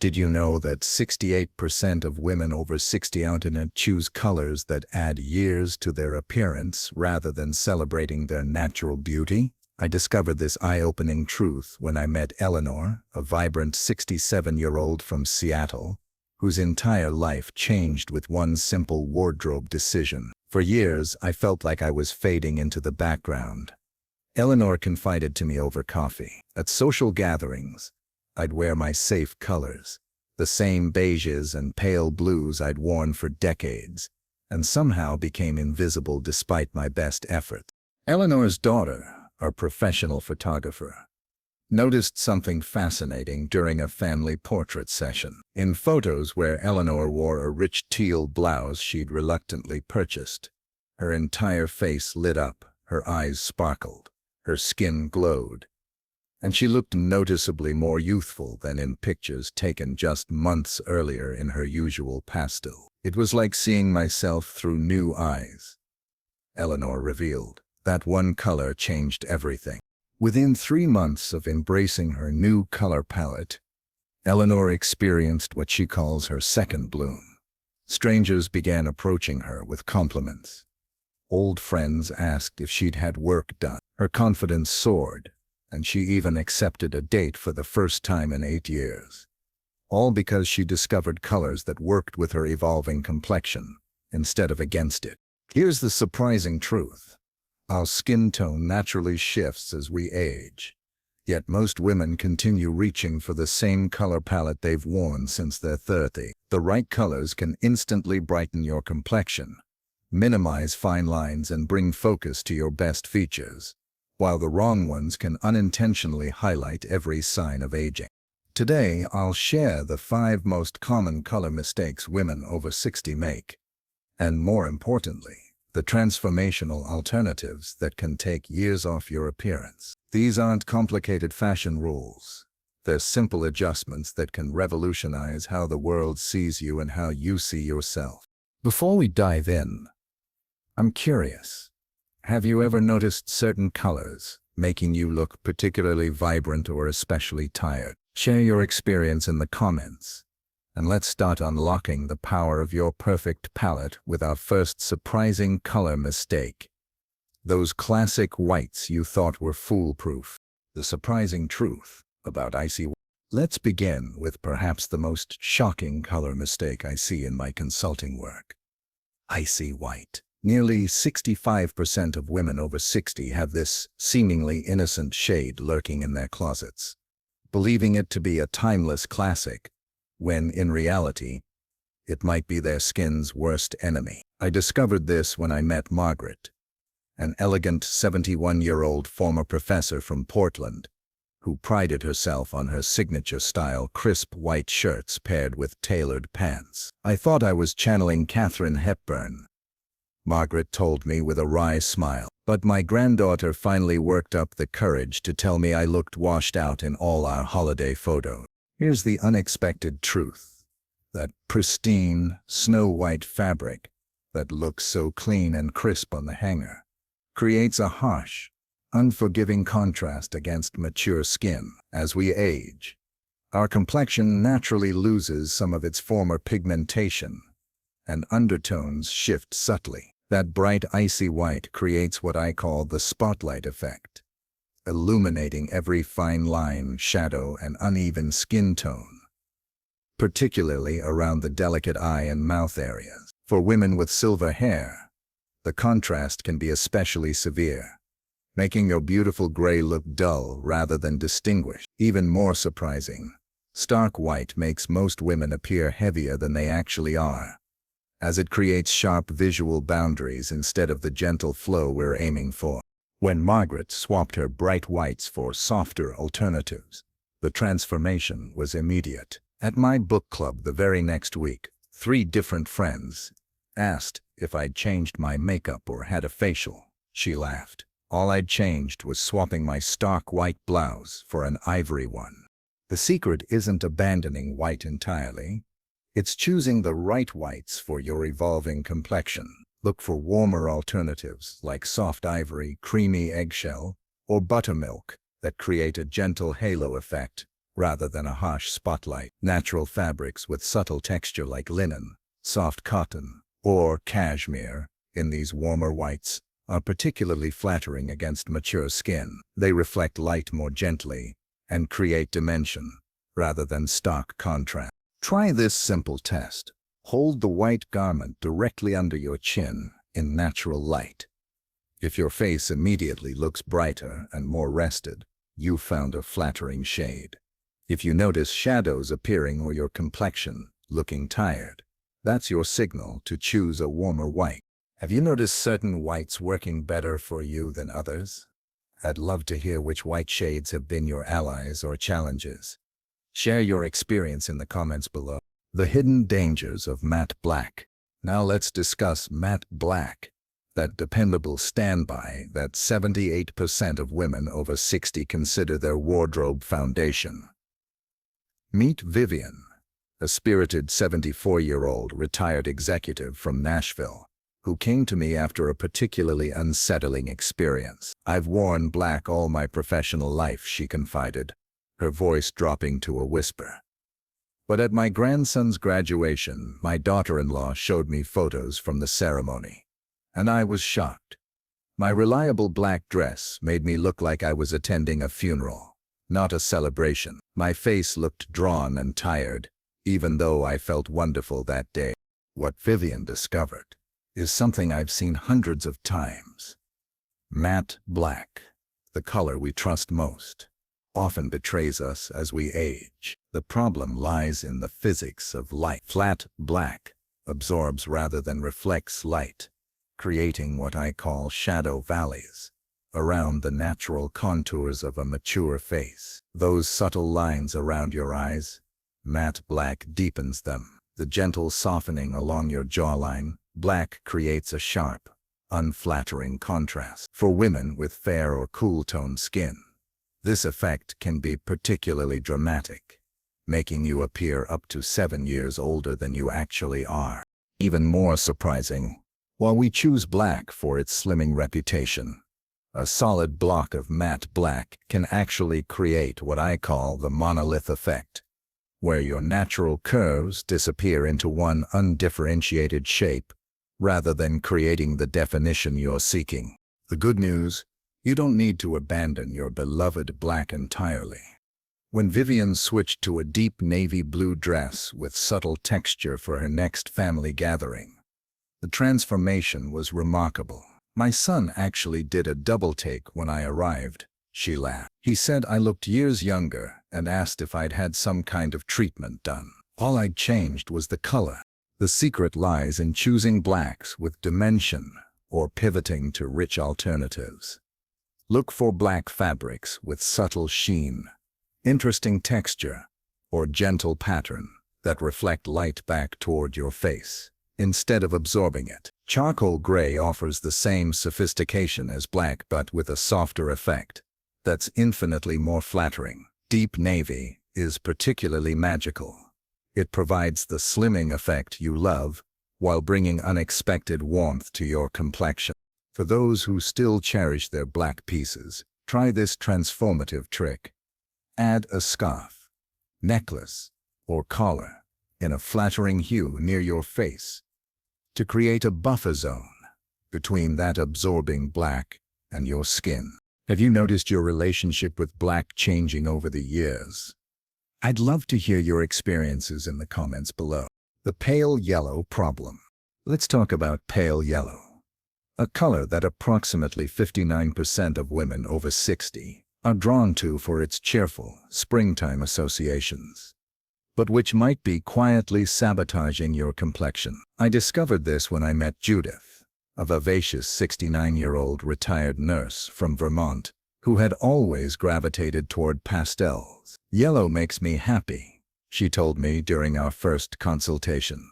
Did you know that 68% of women over 60 out in it choose colors that add years to their appearance rather than celebrating their natural beauty? I discovered this eye-opening truth when I met Eleanor, a vibrant 67-year-old from Seattle, whose entire life changed with one simple wardrobe decision. For years, I felt like I was fading into the background. Eleanor confided to me over coffee. At social gatherings, I'd wear my safe colors, the same beiges and pale blues I'd worn for decades, and somehow became invisible despite my best efforts. Eleanor's daughter, a professional photographer, noticed something fascinating during a family portrait session. In photos where Eleanor wore a rich teal blouse she'd reluctantly purchased, her entire face lit up, her eyes sparkled, her skin glowed, and she looked noticeably more youthful than in pictures taken just months earlier in her usual pastel. It was like seeing myself through new eyes. Eleanor revealed that one color changed everything. Within 3 months of embracing her new color palette, Eleanor experienced what she calls her second bloom. Strangers began approaching her with compliments. Old friends asked if she'd had work done. Her confidence soared, and she even accepted a date for the first time in 8 years. All because she discovered colors that worked with her evolving complexion, instead of against it. Here's the surprising truth. Our skin tone naturally shifts as we age. Yet most women continue reaching for the same color palette they've worn since they're 30. The right colors can instantly brighten your complexion, minimize fine lines, and bring focus to your best features, while the wrong ones can unintentionally highlight every sign of aging. Today, I'll share the 5 most common color mistakes women over 60 make, and more importantly, the transformational alternatives that can take years off your appearance. These aren't complicated fashion rules. They're simple adjustments that can revolutionize how the world sees you and how you see yourself. Before we dive in, I'm curious. Have you ever noticed certain colors making you look particularly vibrant or especially tired? Share your experience in the comments, and let's start unlocking the power of your perfect palette with our first surprising color mistake. Those classic whites you thought were foolproof. The surprising truth about icy white. Let's begin with perhaps the most shocking color mistake I see in my consulting work. Icy white. Nearly 65% of women over 60 have this seemingly innocent shade lurking in their closets, believing it to be a timeless classic, when in reality, it might be their skin's worst enemy. I discovered this when I met Margaret, an elegant 71-year-old former professor from Portland, who prided herself on her signature-style crisp white shirts paired with tailored pants. I thought I was channeling Katharine Hepburn, Margaret told me with a wry smile. But my granddaughter finally worked up the courage to tell me I looked washed out in all our holiday photos. Here's the unexpected truth. That pristine, snow-white fabric that looks so clean and crisp on the hanger creates a harsh, unforgiving contrast against mature skin. As we age, our complexion naturally loses some of its former pigmentation, and undertones shift subtly. That bright icy white creates what I call the spotlight effect, illuminating every fine line, shadow, and uneven skin tone, particularly around the delicate eye and mouth areas. For women with silver hair, the contrast can be especially severe, making your beautiful gray look dull rather than distinguished. Even more surprising, stark white makes most women appear heavier than they actually are, as it creates sharp visual boundaries instead of the gentle flow we're aiming for. When Margaret swapped her bright whites for softer alternatives, the transformation was immediate. At my book club the very next week, 3 different friends asked if I'd changed my makeup or had a facial. She laughed. All I'd changed was swapping my stark white blouse for an ivory one. The secret isn't abandoning white entirely. It's choosing the right whites for your evolving complexion. Look for warmer alternatives like soft ivory, creamy eggshell, or buttermilk that create a gentle halo effect rather than a harsh spotlight. Natural fabrics with subtle texture like linen, soft cotton, or cashmere in these warmer whites are particularly flattering against mature skin. They reflect light more gently and create dimension rather than stark contrast. Try this simple test. Hold the white garment directly under your chin in natural light. If your face immediately looks brighter and more rested, you found a flattering shade. If you notice shadows appearing or your complexion looking tired, that's your signal to choose a warmer white. Have you noticed certain whites working better for you than others? I'd love to hear which white shades have been your allies or challenges. Share your experience in the comments below. The hidden dangers of matte black. Now let's discuss matte black, that dependable standby that 78% of women over 60 consider their wardrobe foundation. Meet Vivian, a spirited 74-year-old retired executive from Nashville, who came to me after a particularly unsettling experience. "I've worn black all my professional life," she confided, her voice dropping to a whisper. "But at my grandson's graduation, my daughter-in-law showed me photos from the ceremony, and I was shocked. My reliable black dress made me look like I was attending a funeral, not a celebration. My face looked drawn and tired, even though I felt wonderful that day." What Vivian discovered is something I've seen hundreds of times. Matte black, the color we trust most, often betrays us as we age. The problem lies in the physics of light. Flat black absorbs rather than reflects light, creating what I call shadow valleys around the natural contours of a mature face. Those subtle lines around your eyes, matte black deepens them. The gentle softening along your jawline, black creates a sharp, unflattering contrast. For women with fair or cool-toned skin, this effect can be particularly dramatic, making you appear up to 7 years older than you actually are. Even more surprising, while we choose black for its slimming reputation, a solid block of matte black can actually create what I call the monolith effect, where your natural curves disappear into one undifferentiated shape, rather than creating the definition you're seeking. The good news: you don't need to abandon your beloved black entirely. When Vivian switched to a deep navy blue dress with subtle texture for her next family gathering, the transformation was remarkable. "My son actually did a double take when I arrived," she laughed. "He said I looked years younger and asked if I'd had some kind of treatment done. All I'd changed was the color." The secret lies in choosing blacks with dimension or pivoting to rich alternatives. Look for black fabrics with subtle sheen, interesting texture, or gentle pattern that reflect light back toward your face, instead of absorbing it. Charcoal gray offers the same sophistication as black but with a softer effect that's infinitely more flattering. Deep navy is particularly magical. It provides the slimming effect you love while bringing unexpected warmth to your complexion. For those who still cherish their black pieces, try this transformative trick. Add a scarf, necklace, or collar in a flattering hue near your face to create a buffer zone between that absorbing black and your skin. Have you noticed your relationship with black changing over the years? I'd love to hear your experiences in the comments below. The pale yellow problem. Let's talk about pale yellow, a color that approximately 59% of women over 60 are drawn to for its cheerful, springtime associations, but which might be quietly sabotaging your complexion. I discovered this when I met Judith, a vivacious 69-year-old retired nurse from Vermont, who had always gravitated toward pastels. "Yellow makes me happy," she told me during our first consultation,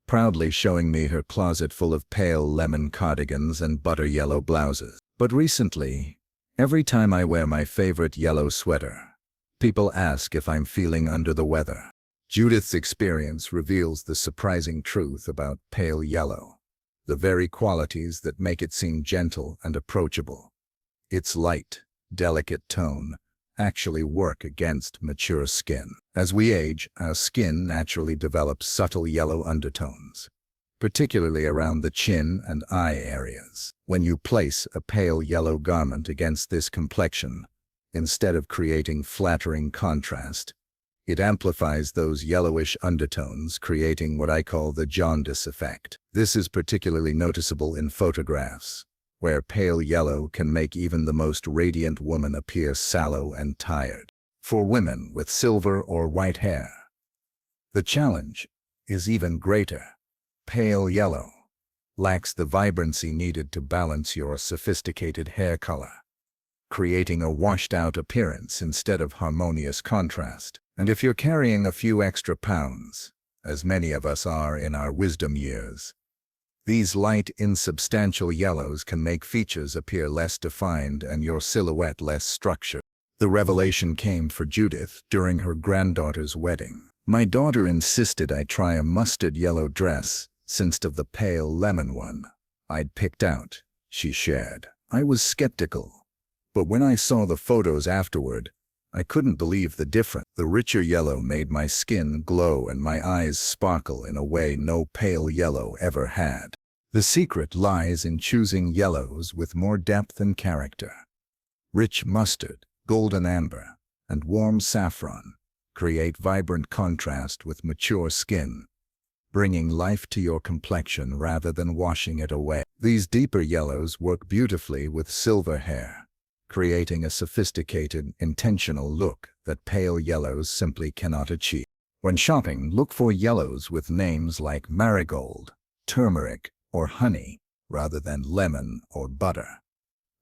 proudly showing me her closet full of pale lemon cardigans and butter yellow blouses. But recently, every time I wear my favorite yellow sweater, people ask if I'm feeling under the weather. Judith's experience reveals the surprising truth about pale yellow, the very qualities that make it seem gentle and approachable. Its light, delicate tone actually work against mature skin. As we age, our skin naturally develops subtle yellow undertones, particularly around the chin and eye areas. When you place a pale yellow garment against this complexion, instead of creating flattering contrast, it amplifies those yellowish undertones, creating what I call the jaundice effect. This is particularly noticeable in photographs, where pale yellow can make even the most radiant woman appear sallow and tired. For women with silver or white hair, the challenge is even greater. Pale yellow lacks the vibrancy needed to balance your sophisticated hair color, creating a washed-out appearance instead of harmonious contrast. And if you're carrying a few extra pounds, as many of us are in our wisdom years, these light, insubstantial yellows can make features appear less defined and your silhouette less structured. The revelation came for Judith during her granddaughter's wedding. My daughter insisted I try a mustard yellow dress instead of the pale lemon one I'd picked out, she shared. I was skeptical, but when I saw the photos afterward, I couldn't believe the difference. The richer yellow made my skin glow and my eyes sparkle in a way no pale yellow ever had. The secret lies in choosing yellows with more depth and character. Rich mustard, golden amber, and warm saffron create vibrant contrast with mature skin, bringing life to your complexion rather than washing it away. These deeper yellows work beautifully with silver hair, creating a sophisticated, intentional look that pale yellows simply cannot achieve. When shopping, look for yellows with names like marigold, turmeric, or honey, rather than lemon or butter.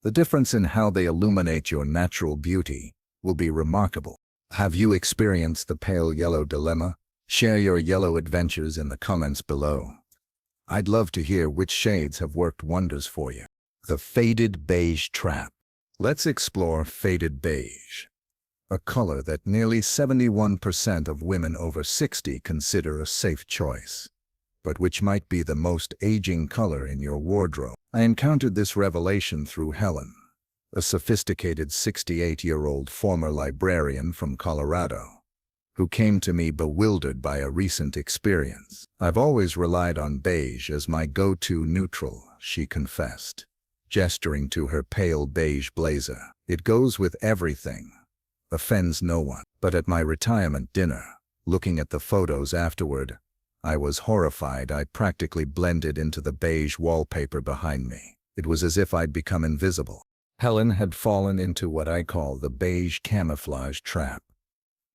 The difference in how they illuminate your natural beauty will be remarkable. Have you experienced the pale yellow dilemma? Share your yellow adventures in the comments below. I'd love to hear which shades have worked wonders for you. The faded beige trap. Let's explore faded beige, a color that nearly 71% of women over 60 consider a safe choice, but which might be the most aging color in your wardrobe. I encountered this revelation through Helen, a sophisticated 68-year-old former librarian from Colorado, who came to me bewildered by a recent experience. I've always relied on beige as my go-to neutral, she confessed, gesturing to her pale beige blazer. It goes with everything, offends no one. But at my retirement dinner, looking at the photos afterward, I was horrified. I practically blended into the beige wallpaper behind me. It was as if I'd become invisible. Helen had fallen into what I call the beige camouflage trap.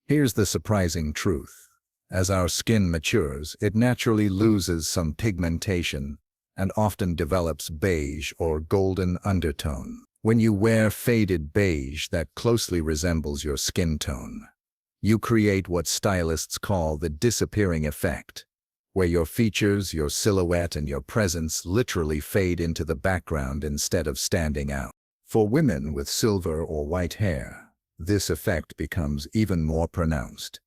Here's the surprising truth. As our skin matures, it naturally loses some pigmentation and often develops beige or golden undertone. When you wear faded beige that closely resembles your skin tone, you create what stylists call the disappearing effect, where your features, your silhouette, and your presence literally fade into the background instead of standing out. For women with silver or white hair, this effect becomes even more pronounced.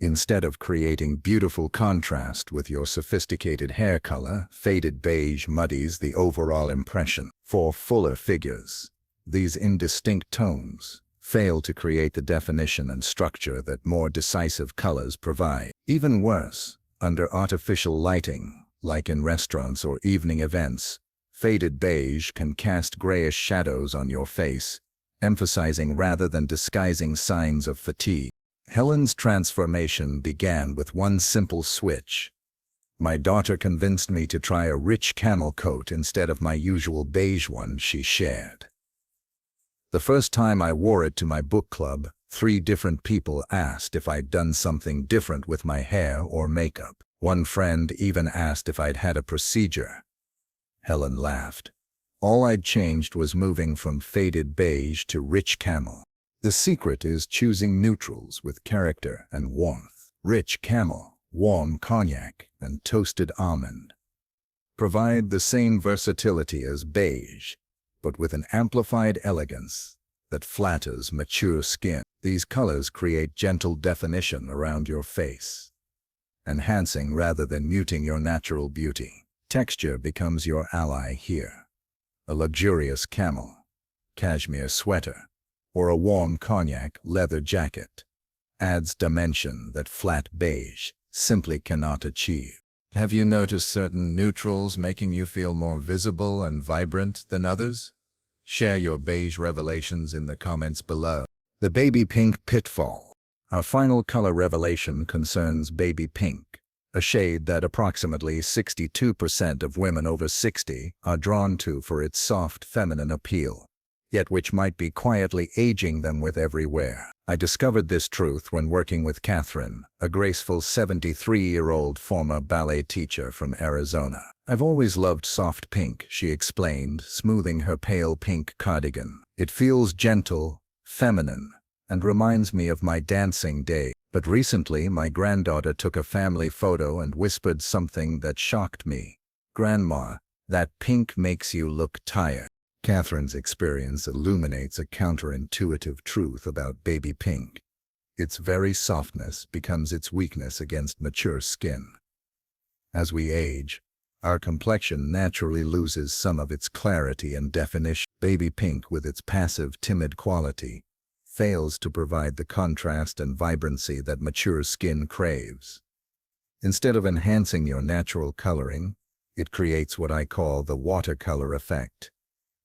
Instead of creating beautiful contrast with your sophisticated hair color, faded beige muddies the overall impression. For fuller figures, these indistinct tones fail to create the definition and structure that more decisive colors provide. Even worse, under artificial lighting, like in restaurants or evening events, faded beige can cast grayish shadows on your face, emphasizing rather than disguising signs of fatigue. Helen's transformation began with one simple switch. My daughter convinced me to try a rich camel coat instead of my usual beige one, she shared. The first time I wore it to my book club, 3 different people asked if I'd done something different with my hair or makeup. One friend even asked if I'd had a procedure. Helen laughed. All I'd changed was moving from faded beige to rich camel. The secret is choosing neutrals with character and warmth. Rich camel, warm cognac, and toasted almond provide the same versatility as beige, but with an amplified elegance that flatters mature skin. These colors create gentle definition around your face, enhancing rather than muting your natural beauty. Texture becomes your ally here. A luxurious camel, cashmere sweater, or a warm cognac leather jacket adds dimension that flat beige simply cannot achieve. Have you noticed certain neutrals making you feel more visible and vibrant than others? Share your beige revelations in the comments below. The baby pink pitfall. Our final color revelation concerns baby pink, a shade that approximately 62% of women over 60 are drawn to for its soft feminine appeal, yet which might be quietly aging them with every wear. I discovered this truth when working with Catherine, a graceful 73-year-old former ballet teacher from Arizona. I've always loved soft pink, she explained, smoothing her pale pink cardigan. It feels gentle, feminine, and reminds me of my dancing days. But recently my granddaughter took a family photo and whispered something that shocked me. "Grandma, that pink makes you look tired." Catherine's experience illuminates a counterintuitive truth about baby pink. Its very softness becomes its weakness against mature skin. As we age, our complexion naturally loses some of its clarity and definition. Baby pink, with its passive, timid quality, fails to provide the contrast and vibrancy that mature skin craves. Instead of enhancing your natural coloring, it creates what I call the watercolor effect,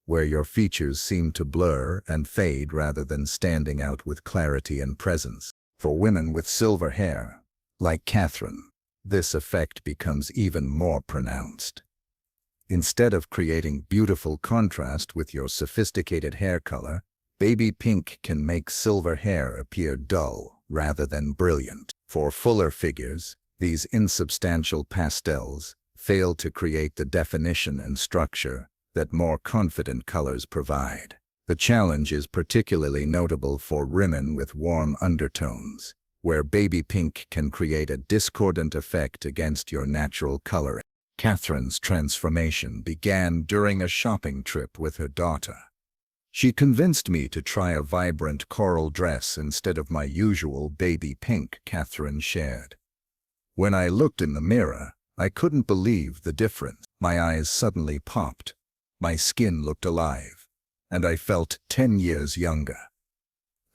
where your features seem to blur and fade rather than standing out with clarity and presence. For women with silver hair, like Catherine, this effect becomes even more pronounced. Instead of creating beautiful contrast with your sophisticated hair color, baby pink can make silver hair appear dull rather than brilliant. For fuller figures, these insubstantial pastels fail to create the definition and structure that more confident colors provide. The challenge is particularly notable for women with warm undertones, where baby pink can create a discordant effect against your natural coloring. Catherine's transformation began during a shopping trip with her daughter. She convinced me to try a vibrant coral dress instead of my usual baby pink, Catherine shared. When I looked in the mirror, I couldn't believe the difference. My eyes suddenly popped. My skin looked alive, and I felt 10 years younger.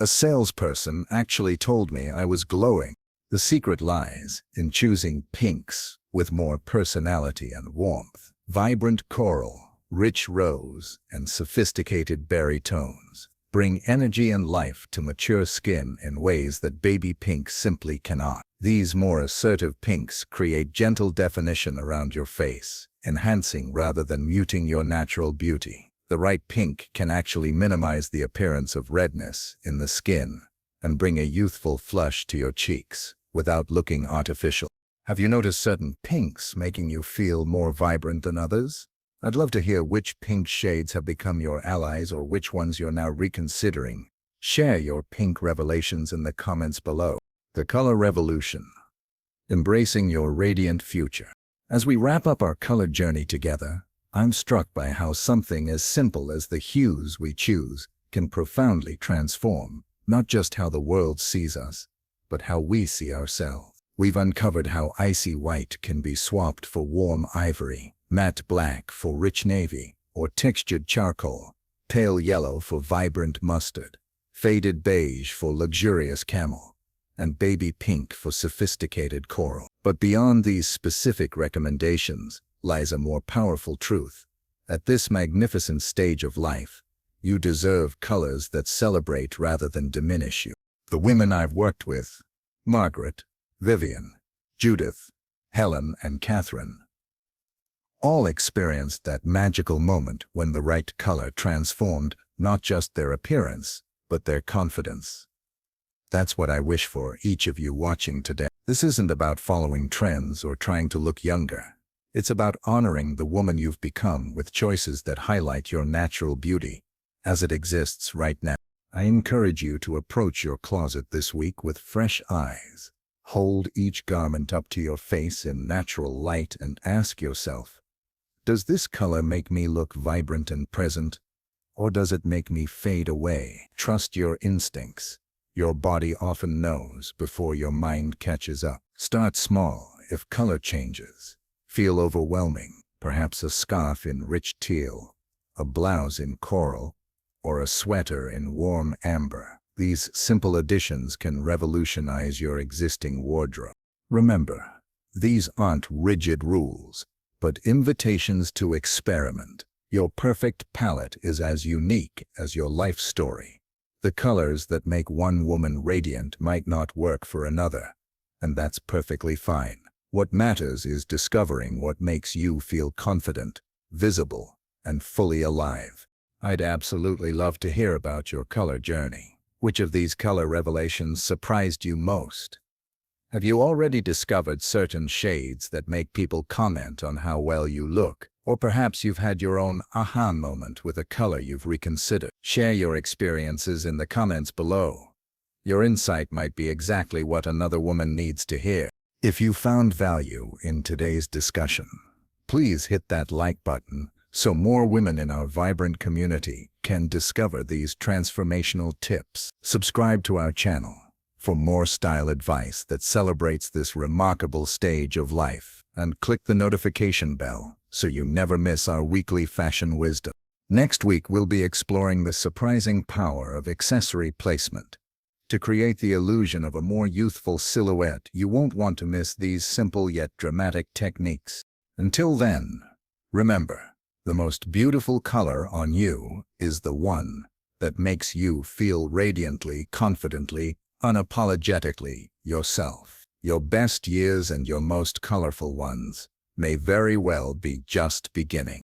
A salesperson actually told me I was glowing. The secret lies in choosing pinks with more personality and warmth. Vibrant coral, rich rose, and sophisticated berry tones bring energy and life to mature skin in ways that baby pink simply cannot. These more assertive pinks create gentle definition around your face, enhancing rather than muting your natural beauty. The right pink can actually minimize the appearance of redness in the skin and bring a youthful flush to your cheeks without looking artificial. Have you noticed certain pinks making you feel more vibrant than others? I'd love to hear which pink shades have become your allies or which ones you're now reconsidering. Share your pink revelations in the comments below. The color revolution. Embracing your radiant future. As we wrap up our color journey together, I'm struck by how something as simple as the hues we choose can profoundly transform not just how the world sees us, but how we see ourselves. We've uncovered how icy white can be swapped for warm ivory, matte black for rich navy, or textured charcoal, pale yellow for vibrant mustard, faded beige for luxurious camel, and baby pink for sophisticated coral. But beyond these specific recommendations lies a more powerful truth. At this magnificent stage of life, you deserve colors that celebrate rather than diminish you. The women I've worked with, Margaret, Vivian, Judith, Helen, and Catherine, all experienced that magical moment when the right color transformed not just their appearance, but their confidence. That's what I wish for each of you watching today. This isn't about following trends or trying to look younger. It's about honoring the woman you've become with choices that highlight your natural beauty as it exists right now. I encourage you to approach your closet this week with fresh eyes. Hold each garment up to your face in natural light and ask yourself, does this color make me look vibrant and present, or does it make me fade away? Trust your instincts. Your body often knows before your mind catches up. Start small if color changes feel overwhelming, perhaps a scarf in rich teal, a blouse in coral, or a sweater in warm amber. These simple additions can revolutionize your existing wardrobe. Remember, these aren't rigid rules, but invitations to experiment. Your perfect palette is as unique as your life story. The colors that make one woman radiant might not work for another, and that's perfectly fine. What matters is discovering what makes you feel confident, visible, and fully alive. I'd absolutely love to hear about your color journey. Which of these color revelations surprised you most? Have you already discovered certain shades that make people comment on how well you look? Or perhaps you've had your own aha moment with a color you've reconsidered. Share your experiences in the comments below. Your insight might be exactly what another woman needs to hear. If you found value in today's discussion, please hit that like button so more women in our vibrant community can discover these transformational tips. Subscribe to our channel for more style advice that celebrates this remarkable stage of life, and click the notification bell so you never miss our weekly fashion wisdom. Next week, we'll be exploring the surprising power of accessory placement. To create the illusion of a more youthful silhouette, you won't want to miss these simple yet dramatic techniques. Until then, remember, the most beautiful color on you is the one that makes you feel radiantly, confidently, unapologetically yourself. Your best years and your most colorful ones may very well be just beginning.